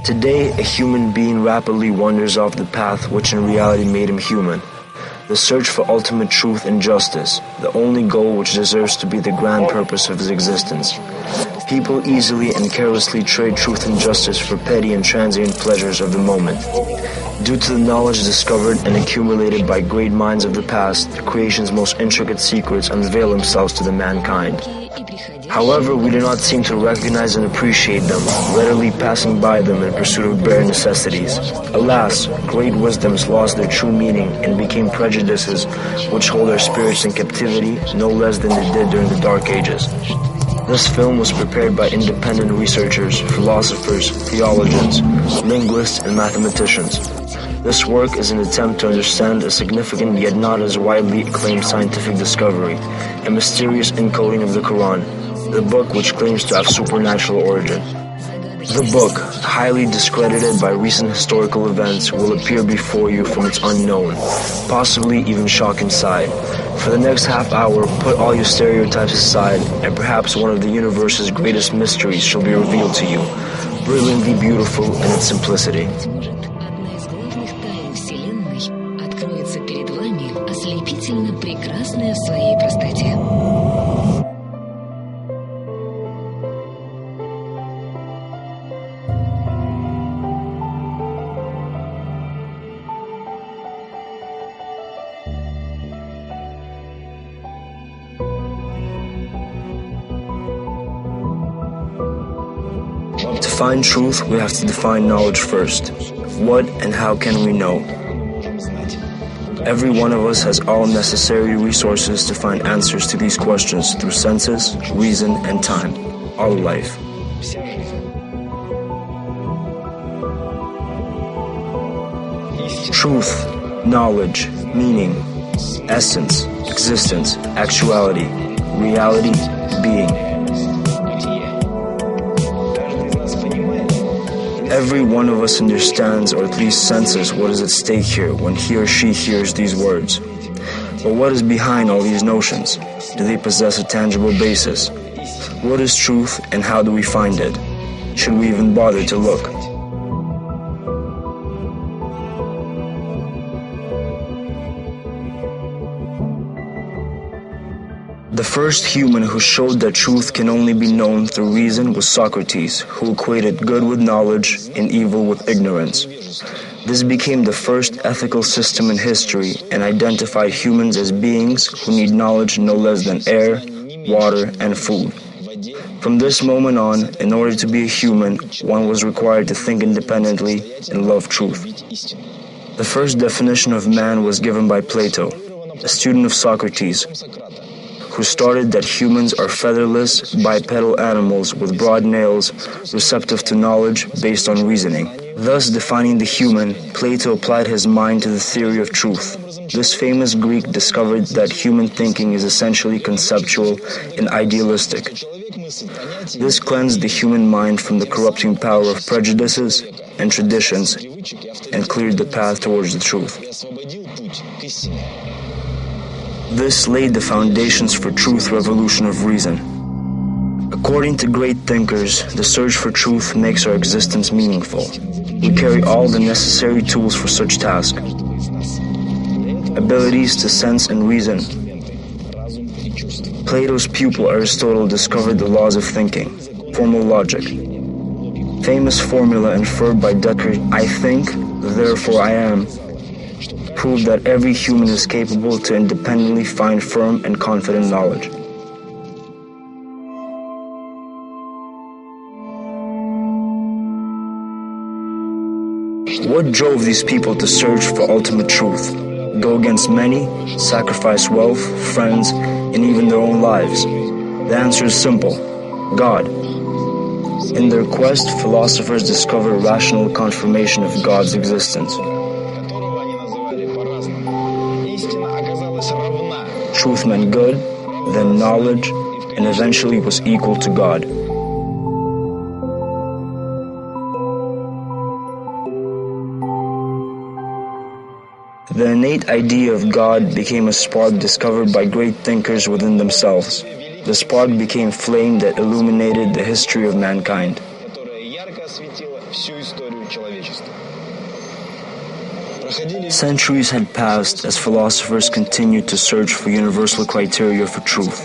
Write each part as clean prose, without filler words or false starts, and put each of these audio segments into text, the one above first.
Today, a human being rapidly wanders off the path which in reality made him human. The search for ultimate truth and justice, the only goal which deserves to be the grand purpose of his existence. People easily and carelessly trade truth and justice for petty and transient pleasures of the moment. Due to the knowledge discovered and accumulated by great minds of the past, creation's most intricate secrets unveil themselves to the mankind. However, we do not seem to recognize and appreciate them, readily passing by them in pursuit of bare necessities. Alas, great wisdoms lost their true meaning and became prejudices which hold our spirits in captivity no less than they did during the Dark Ages. This film was prepared by independent researchers, philosophers, theologians, linguists, and mathematicians. This work is an attempt to understand a significant yet not as widely acclaimed scientific discovery, a mysterious encoding of the Qur'an, the book which claims to have supernatural origin. The book, highly discredited by recent historical events, will appear before you from its unknown, possibly even shocking side. For the next half hour, put all your stereotypes aside, and perhaps one of the universe's greatest mysteries shall be revealed to you, brilliantly beautiful in its simplicity. To find truth, we have to define knowledge first. What and how can we know? Every one of us has all necessary resources to find answers to these questions through senses, reason, and time, all life. Truth, knowledge, meaning, essence, existence, actuality, reality, being. Every one of us understands, or at least senses, what is at stake here when he or she hears these words. But what is behind all these notions? Do they possess a tangible basis? What is truth and how do we find it? Should we even bother to look? The first human who showed that truth can only be known through reason was Socrates, who equated good with knowledge and evil with ignorance. This became the first ethical system in history and identified humans as beings who need knowledge no less than air, water, and food. From this moment on, in order to be a human, one was required to think independently and love truth. The first definition of man was given by Plato, a student of Socrates, who stated that humans are featherless, bipedal animals with broad nails, receptive to knowledge based on reasoning. Thus defining the human, Plato applied his mind to the theory of truth. This famous Greek discovered that human thinking is essentially conceptual and idealistic. This cleansed the human mind from the corrupting power of prejudices and traditions and cleared the path towards the truth. This laid the foundations for truth revolution of reason. According to great thinkers, the search for truth makes our existence meaningful. We carry all the necessary tools for such task. Abilities to sense and reason. Plato's pupil Aristotle discovered the laws of thinking, formal logic. Famous formula inferred by Descartes, I think, therefore I am, proved that every human is capable to independently find firm and confident knowledge. What drove these people to search for ultimate truth? Go against many, sacrifice wealth, friends, and even their own lives? The answer is simple: God. In their quest, philosophers discover rational confirmation of God's existence. Truth meant good, then knowledge, and eventually was equal to God. The innate idea of God became a spark discovered by great thinkers within themselves. The spark became flame that illuminated the history of mankind. Centuries had passed as philosophers continued to search for universal criteria for truth.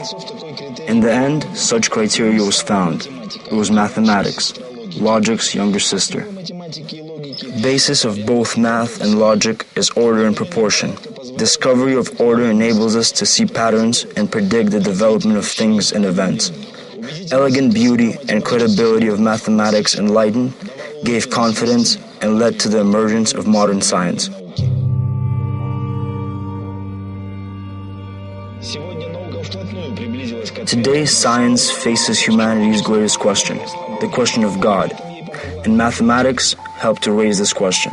In the end, such criteria was found. It was mathematics, logic's younger sister. The basis of both math and logic is order and proportion. Discovery of order enables us to see patterns and predict the development of things and events. Elegant beauty and credibility of mathematics enlightened, gave confidence, and led to the emergence of modern science. Today, science faces humanity's greatest question, the question of God, and mathematics help to raise this question.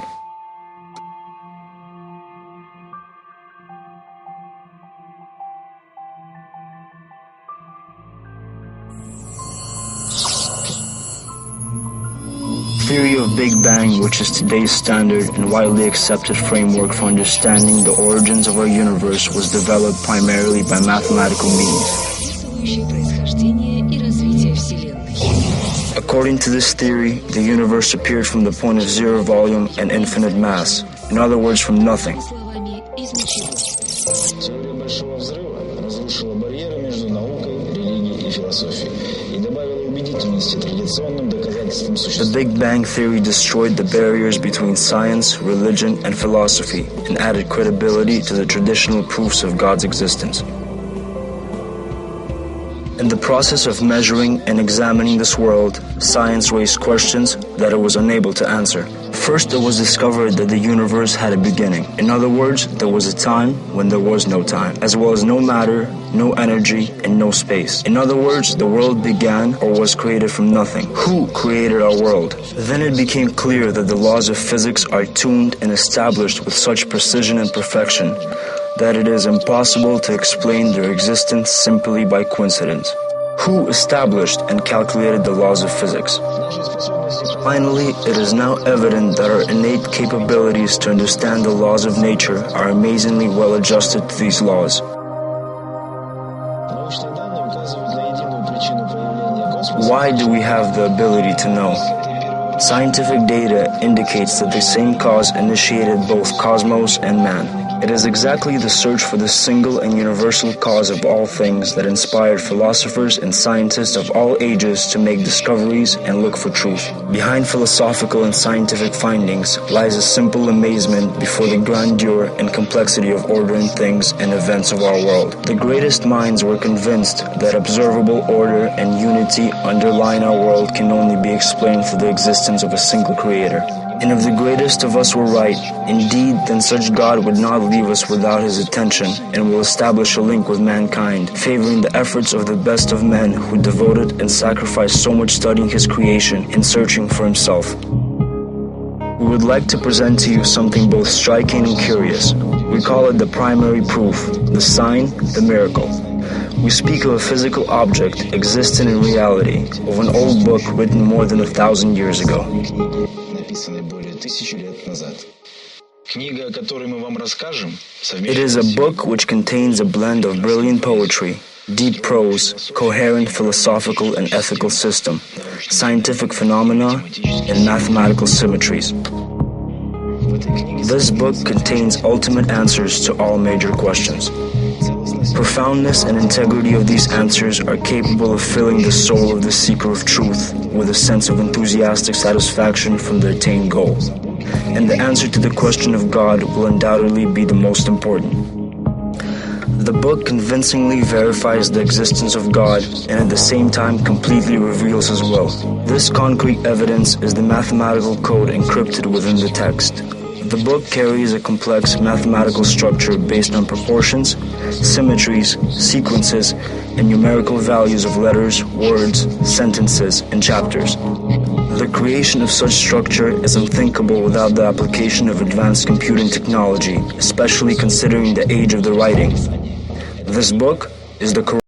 Theory of Big Bang, which is today's standard and widely accepted framework for understanding the origins of our universe, was developed primarily by mathematical means. According to this theory, the universe appeared from the point of zero volume and infinite mass, in other words, from nothing. The Big Bang Theory destroyed the barriers between science, religion, and philosophy and added credibility to the traditional proofs of God's existence. In the process of measuring and examining this world, science raised questions that it was unable to answer. First, it was discovered that the universe had a beginning. In other words, there was a time when there was no time, as well as no matter, no energy, and no space. In other words, the world began or was created from nothing. Who created our world? Then it became clear that the laws of physics are tuned and established with such precision and perfection that it is impossible to explain their existence simply by coincidence. Who established and calculated the laws of physics? Finally, it is now evident that our innate capabilities to understand the laws of nature are amazingly well adjusted to these laws. Why do we have the ability to know? Scientific data indicates that the same cause initiated both cosmos and man. It is exactly the search for the single and universal cause of all things that inspired philosophers and scientists of all ages to make discoveries and look for truth. Behind philosophical and scientific findings lies a simple amazement before the grandeur and complexity of ordering things and events of our world. The greatest minds were convinced that observable order and unity underlying our world can only be explained through the existence of a single creator. And if the greatest of us were right, indeed, then such God would not leave us without his attention and will establish a link with mankind, favoring the efforts of the best of men who devoted and sacrificed so much studying his creation and searching for himself. We would like to present to you something both striking and curious. We call it the primary proof, the sign, the miracle. We speak of a physical object existing in reality, of an old book written more than 1,000 years ago. It is a book which contains a blend of brilliant poetry, deep prose, coherent philosophical and ethical system, scientific phenomena, and mathematical symmetries. This book contains ultimate answers to all major questions. Profoundness and integrity of these answers are capable of filling the soul of the seeker of truth with a sense of enthusiastic satisfaction from the attained goal. And the answer to the question of God will undoubtedly be the most important. The book convincingly verifies the existence of God and at the same time completely reveals His will. This concrete evidence is the mathematical code encrypted within the text. The book carries a complex mathematical structure based on proportions, symmetries, sequences, and numerical values of letters, words, sentences, and chapters. The creation of such structure is unthinkable without the application of advanced computing technology, especially considering the age of the writing. This book is the Qur'an.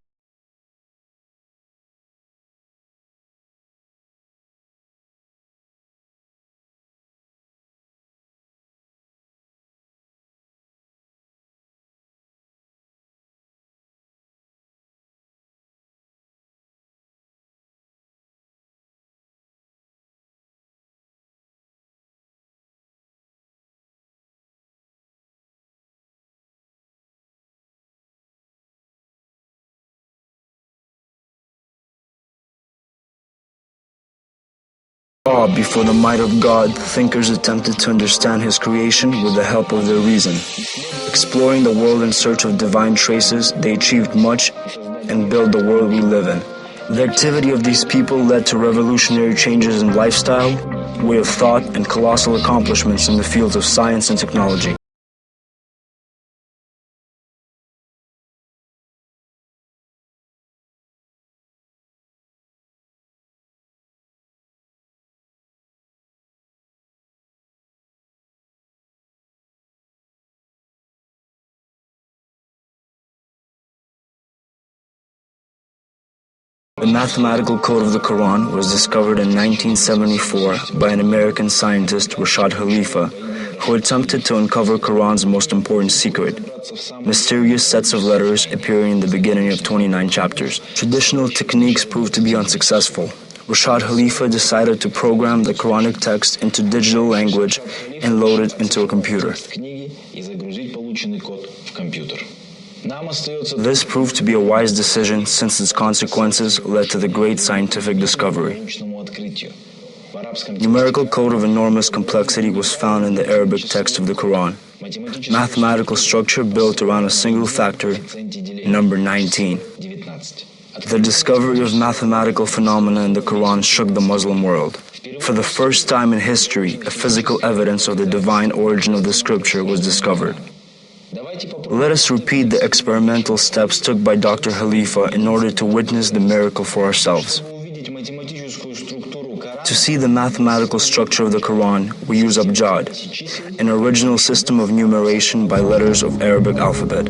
brought before the might of God, thinkers attempted to understand His creation with the help of their reason. Exploring the world in search of divine traces, they achieved much and built the world we live in. The activity of these people led to revolutionary changes in lifestyle, way of thought, and colossal accomplishments in the fields of science and technology. The mathematical code of the Qur'an was discovered in 1974 by an American scientist, Rashad Khalifa, who attempted to uncover Qur'an's most important secret, mysterious sets of letters appearing in the beginning of 29 chapters. Traditional techniques proved to be unsuccessful. Rashad Khalifa decided to program the Quranic text into digital language and load it into a computer. This proved to be a wise decision since its consequences led to the great scientific discovery. Numerical code of enormous complexity was found in the Arabic text of the Quran. Mathematical structure built around a single factor, number 19. The discovery of mathematical phenomena in the Quran shook the Muslim world. For the first time in history, a physical evidence of the divine origin of the scripture was discovered. Let us repeat the experimental steps took by Dr. Khalifa in order to witness the miracle for ourselves. To see the mathematical structure of the Quran, we use abjad, an original system of numeration by letters of Arabic alphabet.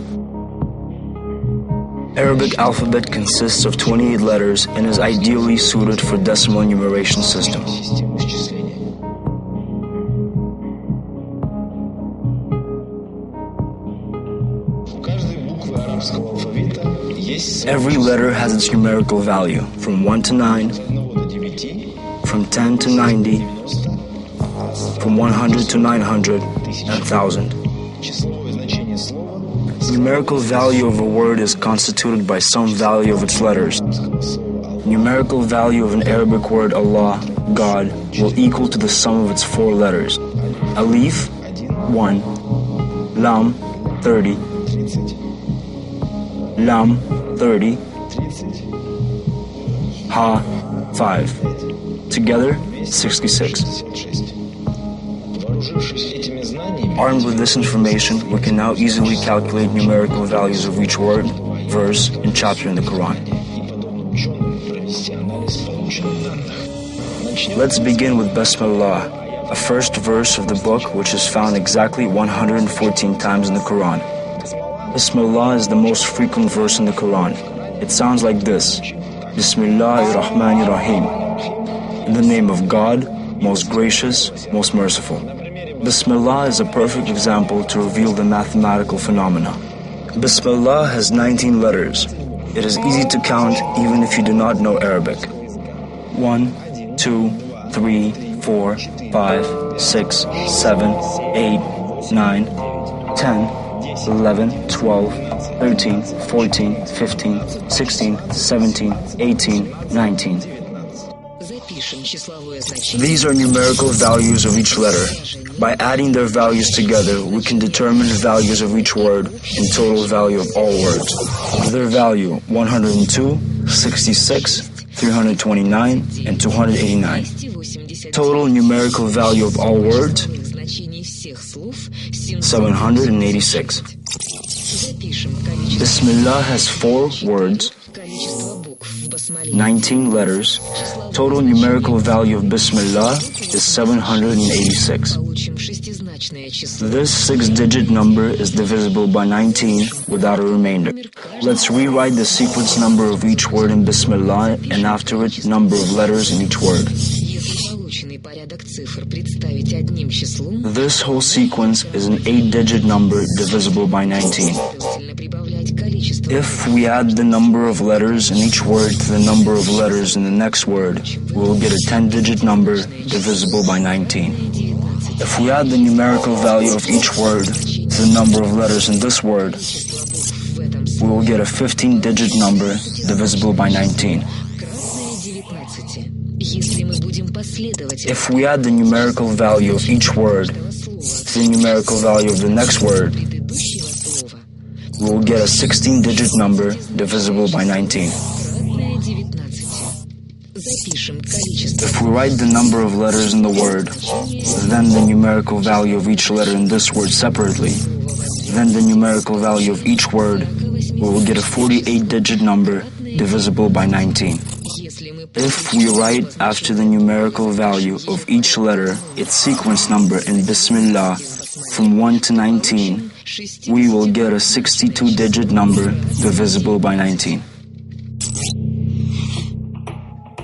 Arabic alphabet consists of 28 letters and is ideally suited for decimal numeration system. Every letter has its numerical value, from 1 to 9, from 10 to 90, from 100 to 900, and 1000. Numerical value of a word is constituted by some value of its letters. Numerical value of an Arabic word Allah, God, will equal to the sum of its 4 letters. Alif, 1, Lam, 30, Lam, 30, Ha, 5. Together, 66. Armed with this information, we can now easily calculate numerical values of each word, verse, and chapter in the Quran. Let's begin with Bismillah, a first verse of the book which is found exactly 114 times in the Quran. Bismillah is the most frequent verse in the Quran. It sounds like this: Bismillahir-Rahmanir-Rahim. In the name of God, most gracious, most merciful. Bismillah is a perfect example to reveal the mathematical phenomena. Bismillah has 19 letters. It is easy to count even if you do not know Arabic. 1, 2, 3, 4, 5, 6, 7, 8, 9, 10, 11, 12, 13, 14, 15, 16, 17, 18, 19. These are numerical values of each letter. By adding their values together, we can determine the values of each word and total value of all words. Their value: 102, 66, 329, and 289. Total numerical value of all words: 786. Bismillah has 4 words, 19 letters. Total numerical value of Bismillah is 786. This 6-digit number is divisible by 19 without a remainder. Let's rewrite the sequence number of each word in Bismillah and after it number of letters in each word. This whole sequence is an 8-digit number divisible by 19. If we add the number of letters in each word to the number of letters in the next word, we will get a 10-digit number divisible by 19. If we add the numerical value of each word to the number of letters in this word, we will get a 15-digit number divisible by 19. If we add the numerical value of each word to the numerical value of the next word, we will get a 16-digit number divisible by 19. If we write the number of letters in the word, then the numerical value of each letter in this word separately, then the numerical value of each word, we will get a 48-digit number divisible by 19. If we write after the numerical value of each letter its sequence number in Bismillah from 1 to 19, we will get a 62-digit number divisible by 19.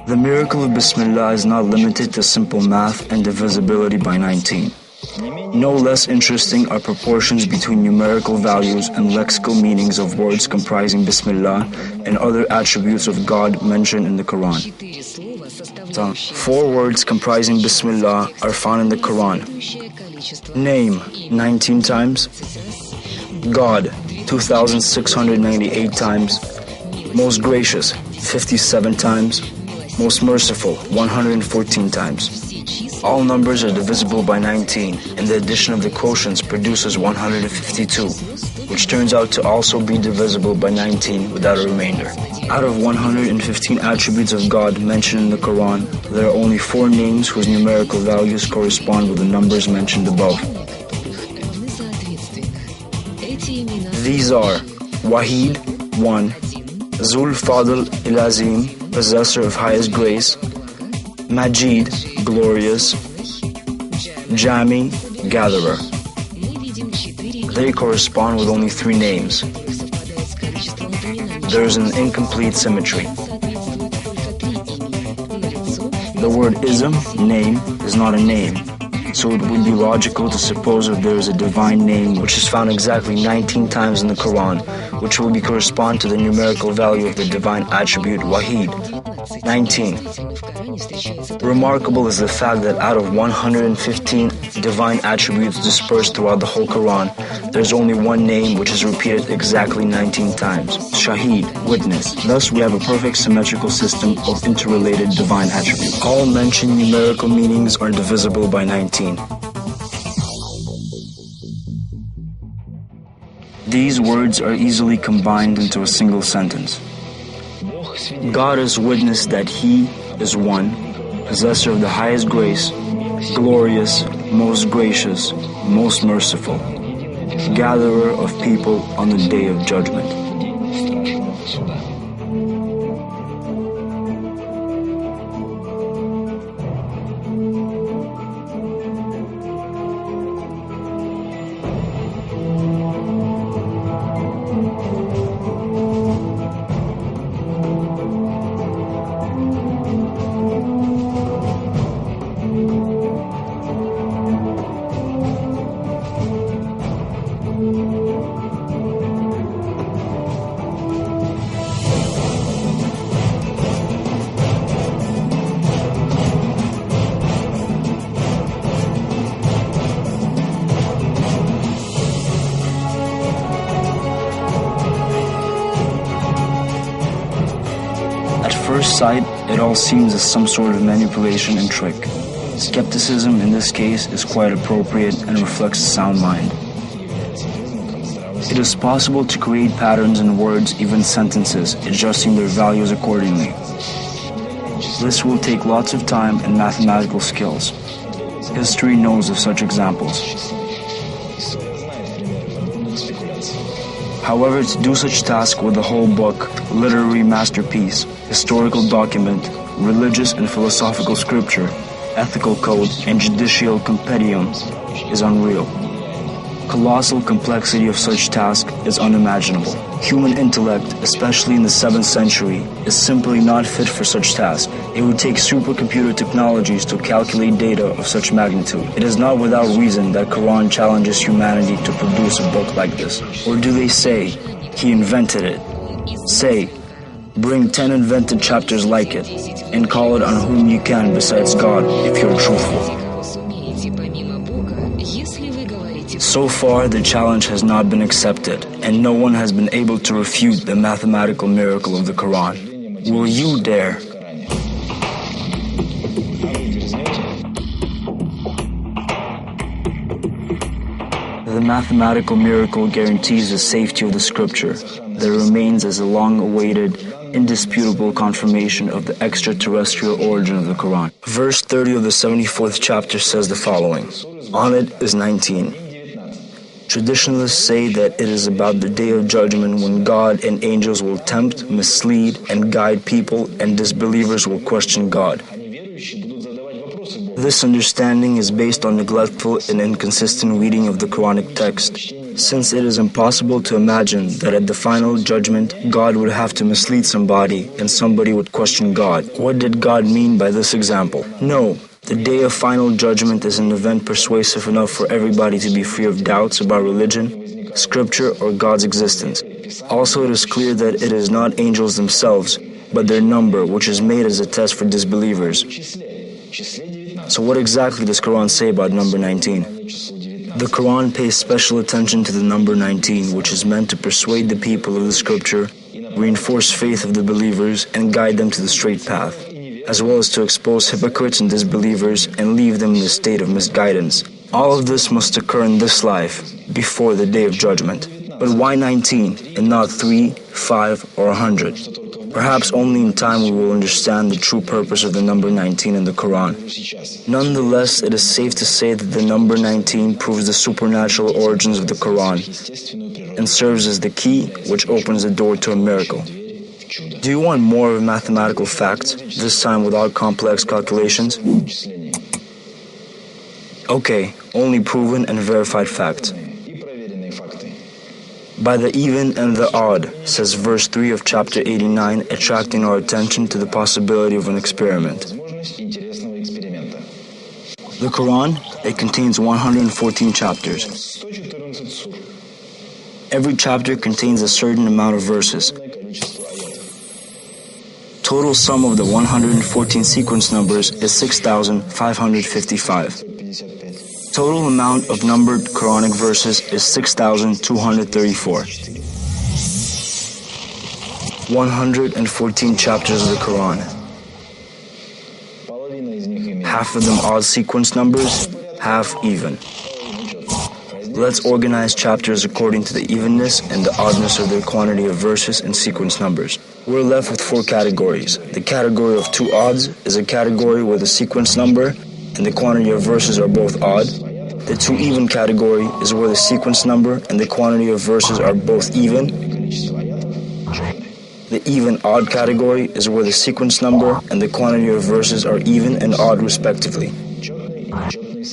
The miracle of Bismillah is not limited to simple math and divisibility by 19. No less interesting are proportions between numerical values and lexical meanings of words comprising Bismillah and other attributes of God mentioned in the Qur'an. 4 words comprising Bismillah are found in the Qur'an. Name, 19 times. God, 2,698 times. Most gracious, 57 times. Most merciful, 114 times. All numbers are divisible by 19, and the addition of the quotients produces 152, which turns out to also be divisible by 19 without a remainder. Out of 115 attributes of God mentioned in the Quran, there are only 4 names whose numerical values correspond with the numbers mentioned above. These are Wahid, 1, Zul Fadl Il-Azim, possessor of highest grace, Majid, glorious, Jami, gatherer. They correspond with only 3 names. There is an incomplete symmetry. The word ism, name, is not a name, so it would be logical to suppose that there is a divine name which is found exactly 19 times in the Quran, which will correspond to the numerical value of the divine attribute Wahid, 19. Remarkable is the fact that out of 115 divine attributes dispersed throughout the whole Quran, there is only 1 name which is repeated exactly 19 times, Shahid, witness. Thus we have a perfect symmetrical system of interrelated divine attributes. All mentioned numerical meanings are divisible by 19. These words are easily combined into a single sentence. God is witness that He is one, possessor of the highest grace, glorious, most gracious, most merciful, gatherer of people on the day of judgment. At first sight, it all seems as some sort of manipulation and trick. Skepticism in this case is quite appropriate and reflects a sound mind. It is possible to create patterns in words, even sentences, adjusting their values accordingly. This will take lots of time and mathematical skills. History knows of such examples. However, to do such task with a whole book, literary masterpiece, historical document, religious and philosophical scripture, ethical code, and judicial compendium is unreal. Colossal complexity of such task is unimaginable. Human intellect, especially in the 7th century, is simply not fit for such task. It would take supercomputer technologies to calculate data of such magnitude. It is not without reason that Quran challenges humanity to produce a book like this. Or do they say, He invented it? Say, bring 10 invented chapters like it, and call it on whom you can besides God if you're truthful. So far, the challenge has not been accepted, and no one has been able to refute the mathematical miracle of the Quran. Will you dare? The mathematical miracle guarantees the safety of the scripture that remains as a long-awaited, indisputable confirmation of the extraterrestrial origin of the Qur'an. Verse 30 of the 74th chapter says the following. On it is 19. Traditionalists say that it is about the day of judgment when God and angels will tempt, mislead, and guide people, and disbelievers will question God. This understanding is based on neglectful and inconsistent reading of the Quranic text, since it is impossible to imagine that at the final judgment, God would have to mislead somebody and somebody would question God. What did God mean by this example? No. The day of final judgment is an event persuasive enough for everybody to be free of doubts about religion, scripture, or God's existence. Also, it is clear that it is not angels themselves, but their number, which is made as a test for disbelievers. So what exactly does Quran say about number 19? The Quran pays special attention to the number 19, which is meant to persuade the people of the scripture, reinforce faith of the believers, and guide them to the straight path, as well as to expose hypocrites and disbelievers and leave them in a state of misguidance. All of this must occur in this life, before the day of judgment. But why 19 and not 3, 5, or 100? Perhaps only in time we will understand the true purpose of the number 19 in the Quran. Nonetheless, it is safe to say that the number 19 proves the supernatural origins of the Quran and serves as the key which opens the door to a miracle. Do you want more of mathematical facts, this time without complex calculations? Okay, only proven and verified facts. By the even and the odd, says verse 3 of chapter 89, attracting our attention to the possibility of an experiment. The Quran, it contains 114 chapters. Every chapter contains a certain amount of verses. Total sum of the 114 sequence numbers is 6,555. Total amount of numbered Quranic verses is 6,234. 114 chapters of the Quran. Half of them odd sequence numbers, half even. Let's organize chapters according to the evenness and the oddness of their quantity of verses and sequence numbers. We're left with 4 categories. The category of 2 odds is a category where the sequence number and the quantity of verses are both odd. The 2 even category is where the sequence number and the quantity of verses are both even. The even odd category is where the sequence number and the quantity of verses are even and odd respectively.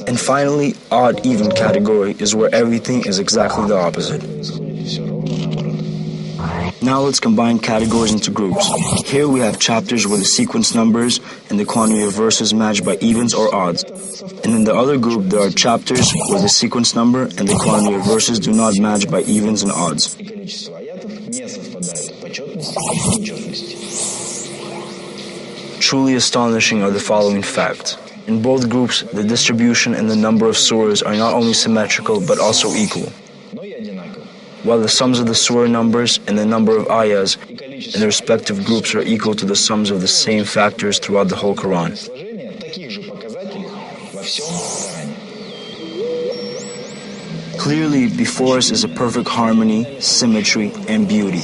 And finally, odd even category is where everything is exactly the opposite. Now let's combine categories into groups. Here we have chapters where the sequence numbers and the quantity of verses match by evens or odds. And in the other group there are chapters where the sequence number and the quantity of verses do not match by evens and odds. Truly astonishing are the following facts. In both groups, the distribution and the number of surahs are not only symmetrical but also equal, while the sums of the surah numbers and the number of ayahs in the respective groups are equal to the sums of the same factors throughout the whole Quran. Clearly, before us is a perfect harmony, symmetry, and beauty.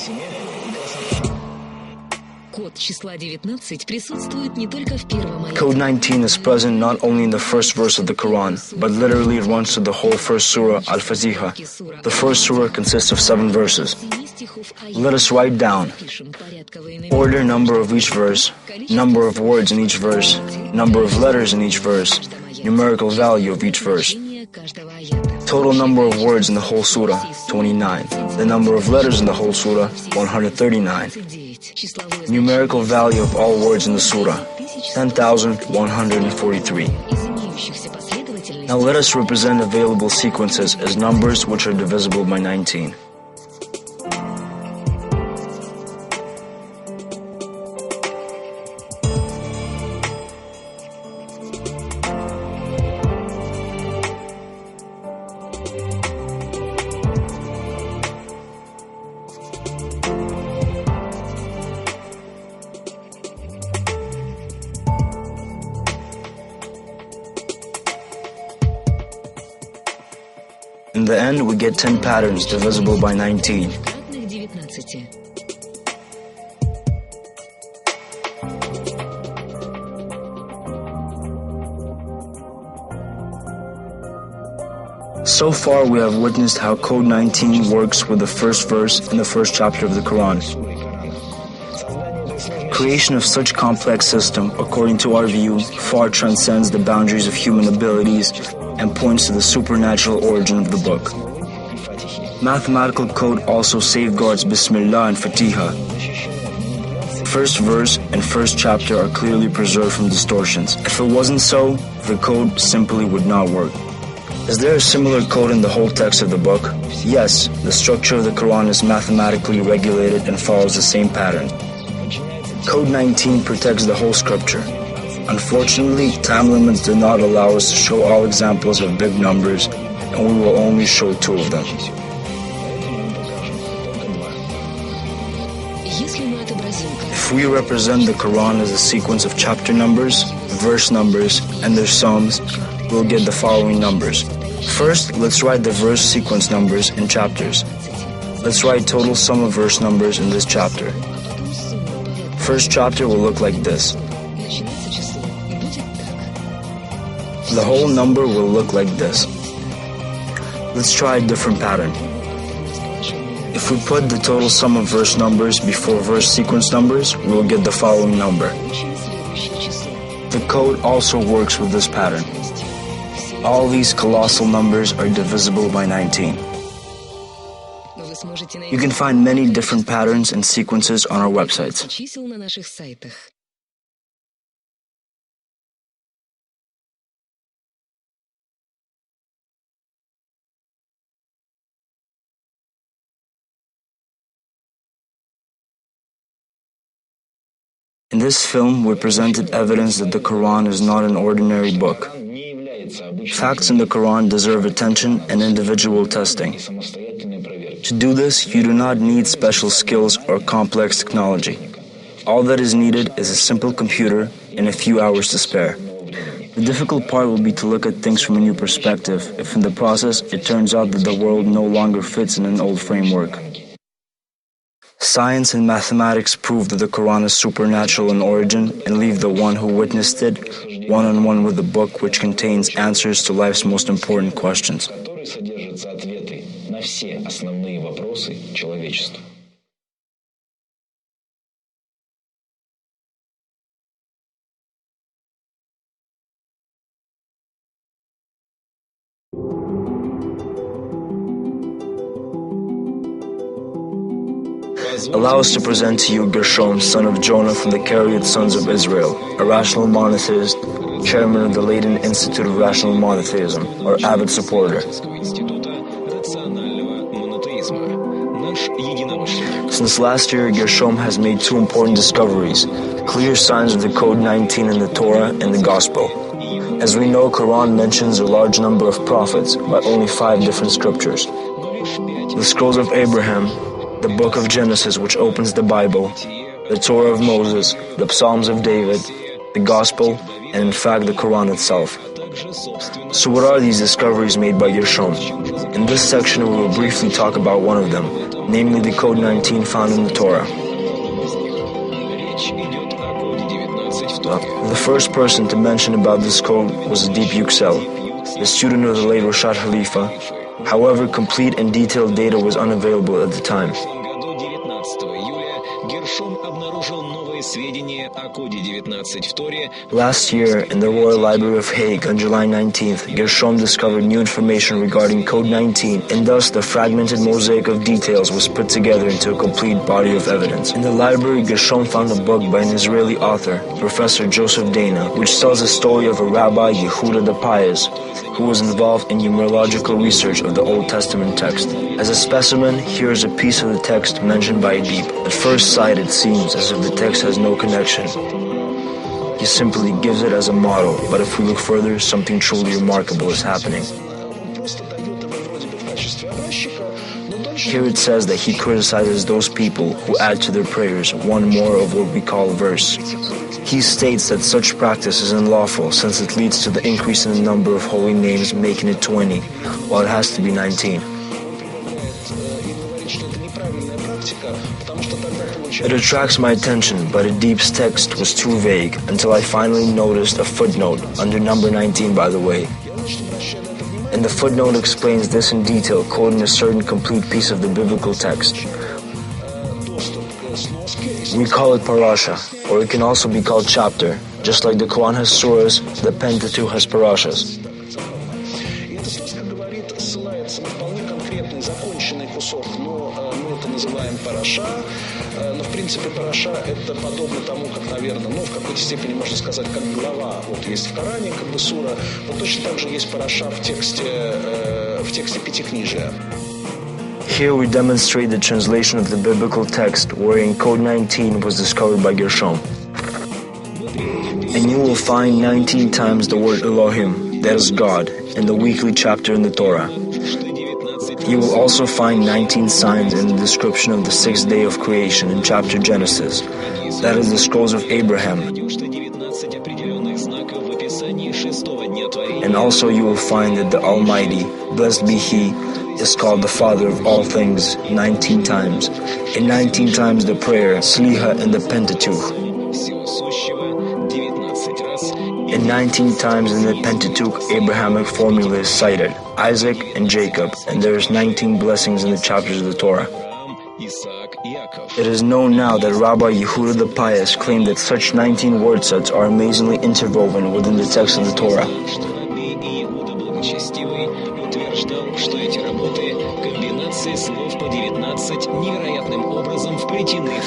Code 19 is present not only in the first verse of the Quran, but literally it runs to the whole first surah, Al-Fatiha. The first surah consists of 7 verses. Let us write down order, number of each verse, number of words in each verse, number of letters in each verse, numerical value of each verse. Total number of words in the whole surah, 29. The number of letters in the whole surah, 139. Numerical value of all words in the surah, 10,143. Now let us represent available sequences as numbers which are divisible by 19. In the end, we get 10 patterns divisible by 19. So far, we have witnessed how Code 19 works with the first verse in the first chapter of the Qur'an. Creation of such complex system, according to our view, far transcends the boundaries of human abilities and points to the supernatural origin of the book. Mathematical code also safeguards Bismillah and Fatiha. First verse and first chapter are clearly preserved from distortions. If it wasn't so, the code simply would not work. Is there a similar code in the whole text of the book? Yes, the structure of the Quran is mathematically regulated and follows the same pattern. Code 19 protects the whole scripture. Unfortunately, time limits do not allow us to show all examples of big numbers, and we will only show 2 of them. If we represent the Quran as a sequence of chapter numbers, verse numbers, and their sums, we'll get the following numbers. First, let's write the verse sequence numbers in chapters. Let's write total sum of verse numbers in this chapter. First chapter will look like this. The whole number will look like this. Let's try a different pattern. If we put the total sum of verse numbers before verse sequence numbers, we will get the following number. The code also works with this pattern. All these colossal numbers are divisible by 19. You can find many different patterns and sequences on our websites. In this film, we presented evidence that the Quran is not an ordinary book. Facts in the Quran deserve attention and individual testing. To do this, you do not need special skills or complex technology. All that is needed is a simple computer and a few hours to spare. The difficult part will be to look at things from a new perspective, if in the process it turns out that the world no longer fits in an old framework. Science and mathematics prove that the Quran is supernatural in origin and leave the one who witnessed it one-on-one with the book which contains answers to life's most important questions. Allow us to present to you Gershom, son of Jonah from the Karaite Sons of Israel, a rational monotheist, chairman of the Leiden Institute of Rational Monotheism, or avid supporter. Since last year, Gershom has made 2 important discoveries, clear signs of the Code 19 in the Torah and the Gospel. As we know, Quran mentions a large number of prophets, but only 5 different scriptures. The Scrolls of Abraham, the Book of Genesis, which opens the Bible, the Torah of Moses, the Psalms of David, the Gospel, and in fact the Quran itself. So what are these discoveries made by Gershom? In this section we will briefly talk about one of them, namely the Code 19 found in the Torah. The first person to mention about this code was Deep Yüksel, the student of the late Rashad Khalifa. However, complete and detailed data was unavailable at the time. Last year, in the Royal Library of Hague on July 19th, Gershom discovered new information regarding Code 19, and thus the fragmented mosaic of details was put together into a complete body of evidence. In the library, Gershom found a book by an Israeli author, Professor Joseph Dana, which tells the story of a Rabbi Yehuda the Pious, who was involved in numerological research of the Old Testament text. As a specimen, here is a piece of the text mentioned by Deep. At first sight, it seems as if the text has no connection. He simply gives it as a model, but if we look further, something truly remarkable is happening. Here it says that he criticizes those people who add to their prayers one more of what we call verse. He states that such practice is unlawful since it leads to the increase in the number of holy names, making it 20, while it has to be 19. It attracts my attention, but Adib's text was too vague until I finally noticed a footnote, under number 19 by the way. And the footnote explains this in detail, quoting a certain complete piece of the biblical text. We call it parasha, or it can also be called chapter. Just like the Qur'an has surahs, the Pentateuch has parashas. Но в принципе параша это подобно тому, как, наверное, в какой-то степени можно сказать, как глава. Вот есть в Коране как бы сура, вот точно так же есть параша в тексте Пятикнижия. Here we demonstrate the translation of the biblical text, wherein Code 19 was discovered by Gershom. And you will find 19 times the word Elohim, that is God, in the weekly chapter in the Torah. You will also find 19 signs in the description of the sixth day of creation in chapter Genesis, that is the scrolls of Abraham. And also you will find that the Almighty, blessed be He, is called the Father of all things 19 times, and 19 times the prayer, Sliha in the Pentateuch. And 19 times in the Pentateuch, Abrahamic formula is cited, Isaac and Jacob, and there is 19 blessings in the chapters of the Torah. It is known now that Rabbi Yehuda the Pious claimed that such 19 word sets are amazingly interwoven within the text of the Torah.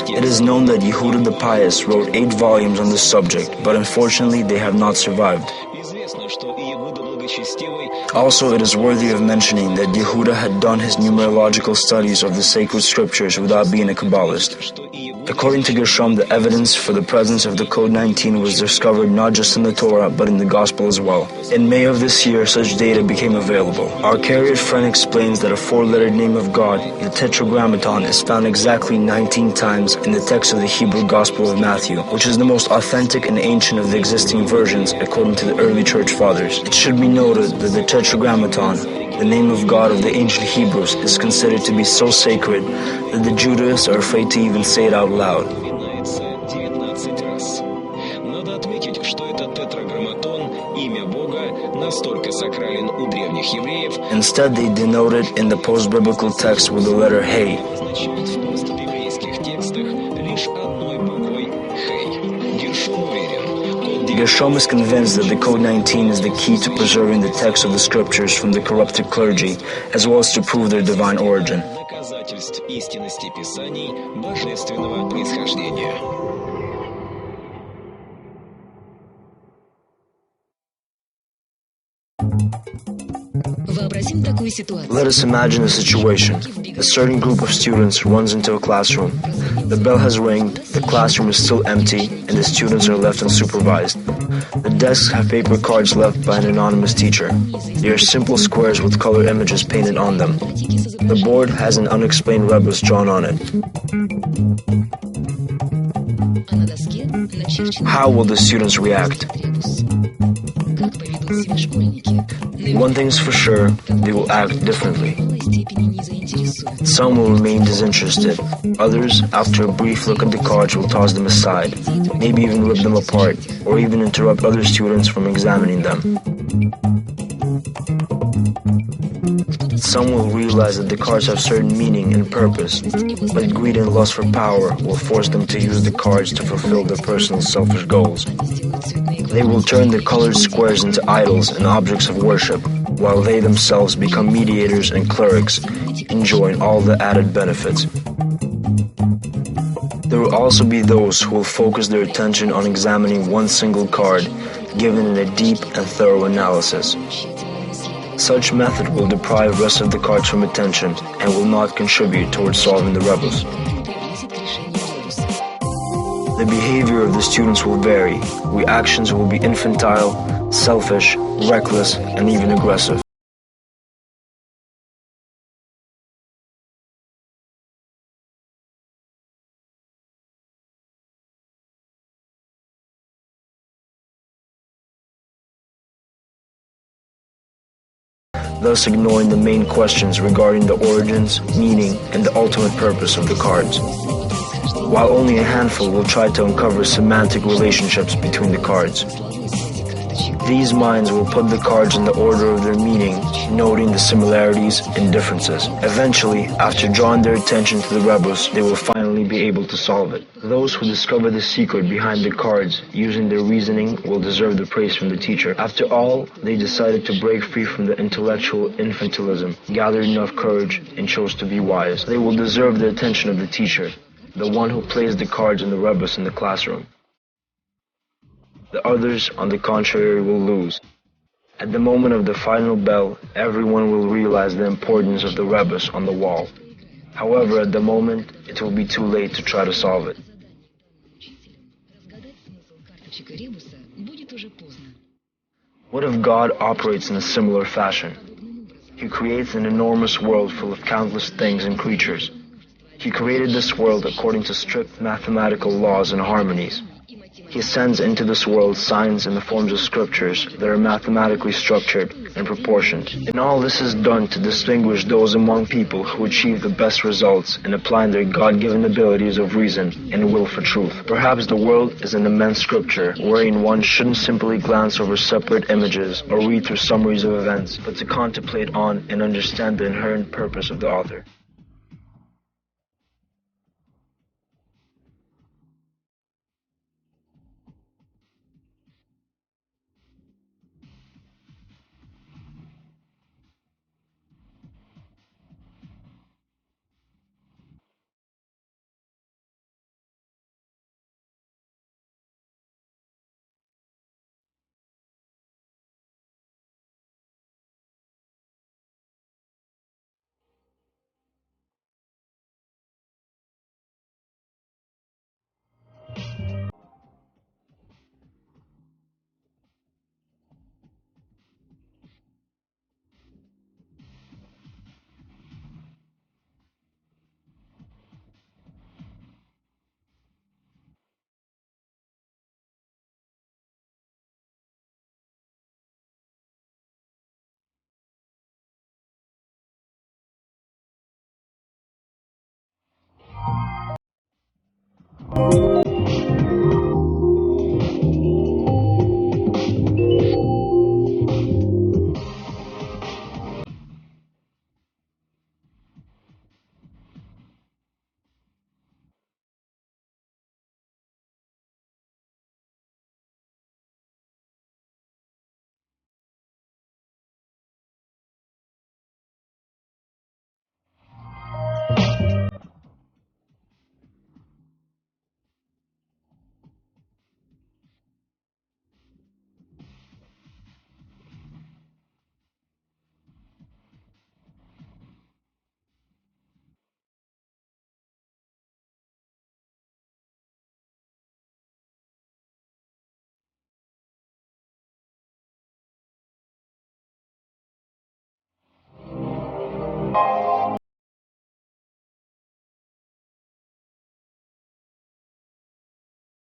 It is known that Yehuda the Pious wrote 8 volumes on this subject, but unfortunately they have not survived. Also, it is worthy of mentioning that Yehuda had done his numerological studies of the sacred scriptures without being a Kabbalist. According to Gershom, the evidence for the presence of the Code 19 was discovered not just in the Torah, but in the Gospel as well. In May of this year, such data became available. Our carried friend explains that a 4-lettered name of God, the Tetragrammaton, is found exactly 19 times in the text of the Hebrew Gospel of Matthew, which is the most authentic and ancient of the existing versions according to the early church fathers. It should be noted that the Tetragrammaton, the name of God of the ancient Hebrews, is considered to be so sacred that the Judahists are afraid to even say it out loud. Instead, they denote it in the post-biblical text with the letter Hey. Gershom is convinced that the Code 19 is the key to preserving the text of the scriptures from the corrupted clergy, as well as to prove their divine origin. Let us imagine a situation. A certain group of students runs into a classroom. The bell has ringed, the classroom is still empty, and the students are left unsupervised. The desks have paper cards left by an anonymous teacher. They are simple squares with color images painted on them. The board has an unexplained rebus drawn on it. How will the students react? One thing's for sure, they will act differently. Some will remain disinterested. Others, after a brief look at the cards, will toss them aside, maybe even rip them apart, or even interrupt other students from examining them. Some will realize that the cards have certain meaning and purpose, but greed and lust for power will force them to use the cards to fulfill their personal selfish goals. They will turn the colored squares into idols and objects of worship, while they themselves become mediators and clerics, enjoying all the added benefits. There will also be those who will focus their attention on examining one single card, given in a deep and thorough analysis. Such method will deprive the rest of the cards from attention and will not contribute towards solving the rebus. The behavior of the students will vary. Reactions will be infantile, selfish, reckless, and even aggressive. thus ignoring the main questions regarding the origins, meaning, and the ultimate purpose of the cards. While only a handful will try to uncover semantic relationships between the cards. These minds will put the cards in the order of their meaning, noting the similarities and differences. Eventually, after drawing their attention to the rebus, they will finally be able to solve it. Those who discover the secret behind the cards using their reasoning will deserve the praise from the teacher. After all, they decided to break free from the intellectual infantilism, gathered enough courage, and chose to be wise. They will deserve the attention of the teacher, the one who plays the cards in the rebus in the classroom. The others, on the contrary, will lose. At the moment of the final bell, everyone will realize the importance of the rebus on the wall. However, at the moment, it will be too late to try to solve it. What if God operates in a similar fashion? He creates an enormous world full of countless things and creatures. He created this world according to strict mathematical laws and harmonies. He sends into this world signs in the forms of scriptures that are mathematically structured and proportioned. And all this is done to distinguish those among people who achieve the best results in applying their God-given abilities of reason and will for truth. Perhaps the world is an immense scripture wherein one shouldn't simply glance over separate images or read through summaries of events, but to contemplate on and understand the inherent purpose of the author.